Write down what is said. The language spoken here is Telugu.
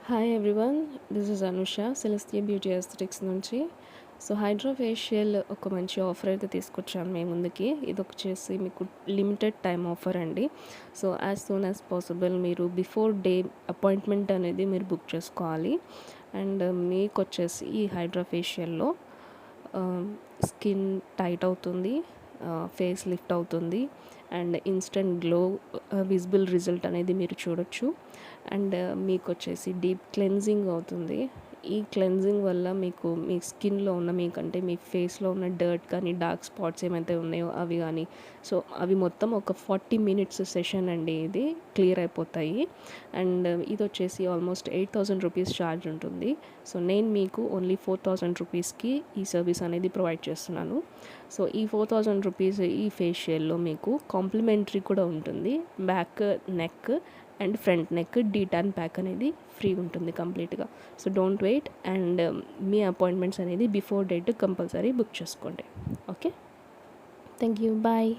Hi everyone, this is Anusha Celestia beauty aesthetics నుంచి. సో హైడ్రా ఫేషియల్ ఒక మంచి ఆఫర్ అయితే తీసుకొచ్చాను మీ ముందుకి. ఇది వచ్చేసి మీకు లిమిటెడ్ టైం ఆఫర్ అండి. So as soon as possible మీరు బిఫోర్ డే అపాయింట్మెంట్ అనేది మీరు బుక్ చేసుకోవాలి. అండ్ మీకు వచ్చేసి ఈ హైడ్రా ఫేషియల్లో స్కిన్ టైట్ అవుతుంది, ఫేస్ లిఫ్ట్ అవుతుంది, and instant glow visible result అనేది మీరు చూడొచ్చు. అండ్ మీకు వచ్చేసి డీప్ క్లెన్జింగ్ అవుతుంది. ఈ క్లెన్జింగ్ వల్ల మీకు మీ స్కిన్లో ఉన్న మీకంటే మీ ఫేస్లో ఉన్న డర్ట్ కానీ డార్క్ స్పాట్స్ ఏమైతే ఉన్నాయో అవి కానీ, సో అవి మొత్తం ఒక 40 మినిట్స్ సెషన్ అండి. ఇది క్లియర్ అయిపోతాయి. అండ్ ఇది వచ్చేసి ఆల్మోస్ట్ 8,000 రూపీస్ ఛార్జ్ ఉంటుంది. సో నేను మీకు ఓన్లీ 4,000 రూపీస్కి ఈ సర్వీస్ అనేది ప్రొవైడ్ చేస్తున్నాను. సో ఈ 4,000 రూపీస్ ఈ ఫేషియల్లో మీకు కాంప్లిమెంటరీ కూడా ఉంటుంది. Back neck and front neck detan pack అనేది ఫ్రీ ఉంటుంది కంప్లీట్గా. సో డోంట్ వెయిట్ అండ్ మీ అపాయింట్మెంట్స్ అనేది బిఫోర్ డేట్ కంపల్సరీ బుక్ చేసుకోండి. Okay, thank you, bye.